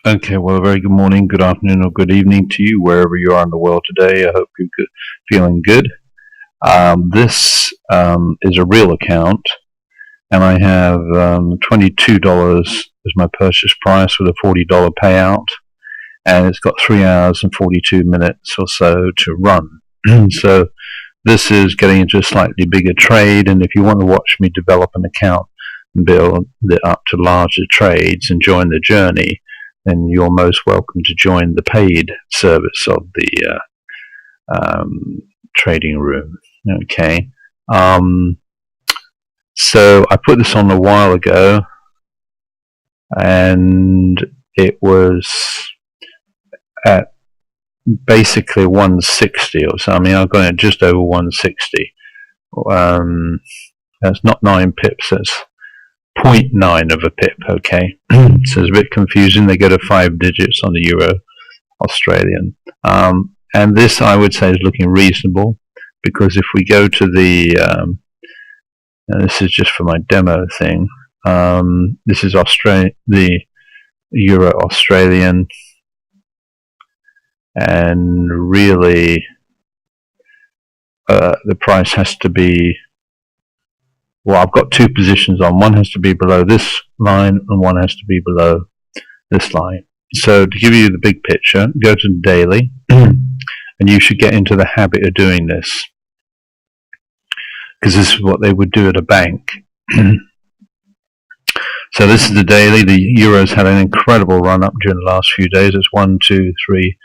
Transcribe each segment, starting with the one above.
Okay, well, a very good morning, good afternoon, or good evening to you, wherever you are in the world today. I hope you're feeling good. This is a real account, and I have $22 as my purchase price with a $40 payout, and it's got 3 hours and 42 minutes or so to run. So this is getting into a slightly bigger trade, and if you want to watch me develop an account and build it up to larger trades and join the journey, then you're most welcome to join the paid service of the trading room. Okay. So I put this on a while ago, and it was at basically 160 or so. I mean, I've got it just over 160. That's not 9 pips, that's 0.9 of a pip, okay? So it's a bit confusing. They go to 5 digits on the Euro Australian. And this, I would say, is looking reasonable, because if we go to the, this is just for my demo thing, this is the Euro Australian, and really the price has to be, well, I've got 2 positions on. One has to be below this line and one has to be below this line. So to give you the big picture, go to the daily, and you should get into the habit of doing this, because this is what they would do at a bank. So this is the daily. The Euro's had an incredible run up during the last few days. It's 1, 2, 3,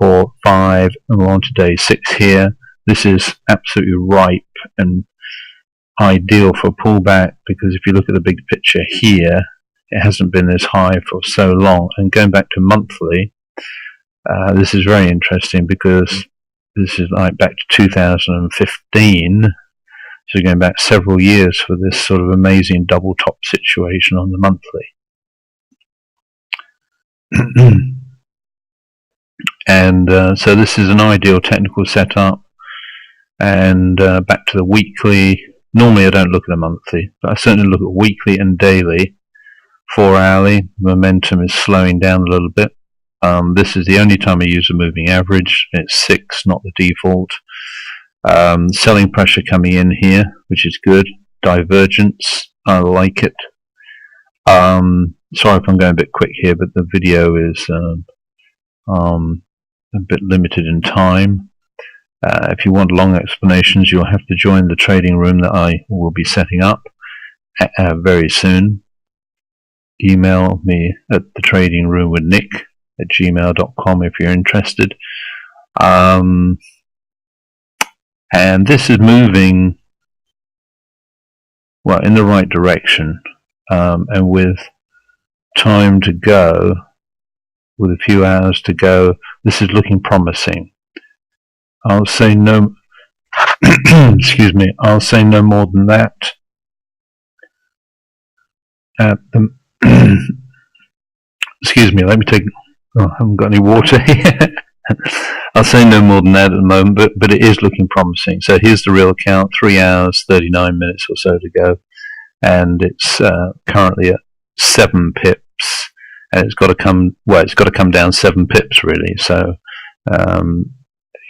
4, 5, and we're on to day 6 here. This is absolutely ripe and ideal for pullback, because if you look at the big picture here, it hasn't been this high for so long. And going back to monthly, this is very interesting, because this is like back to 2015, so going back several years for this sort of amazing double top situation on the monthly. And so this is an ideal technical setup. And back to the weekly. Normally I don't look at the monthly, but I certainly look at weekly and daily. 4 hourly, momentum is slowing down a little bit. This is the only time I use a moving average. It's 6, not the default. Selling pressure coming in here, which is good. Divergence, I like it. Sorry if I'm going a bit quick here, but the video is a bit limited in time. If you want long explanations, you'll have to join the trading room that I will be setting up very soon. Email me at the trading room with nick@gmail.com if you're interested. And this is moving, well, in the right direction, and with time to go, with a few hours to go, this is looking promising. I'll say no excuse me, I'll say no more than that. Excuse me, let me take, I haven't got any water here. I'll say no more than that at the moment, but it is looking promising. So here's the real count, 3 hours, 39 minutes or so to go, and it's currently at 7 pips, and it's got to come, well, it's got to come down 7 pips really. So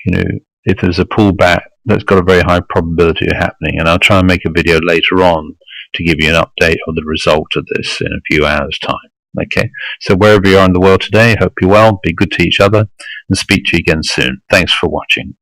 you know, if there's a pullback, that's got a very high probability of happening, and I'll try and make a video later on to give you an update of the result of this in a few hours' time. Okay, so wherever you are in the world today, hope you're well, be good to each other, and speak to you again soon. Thanks for watching.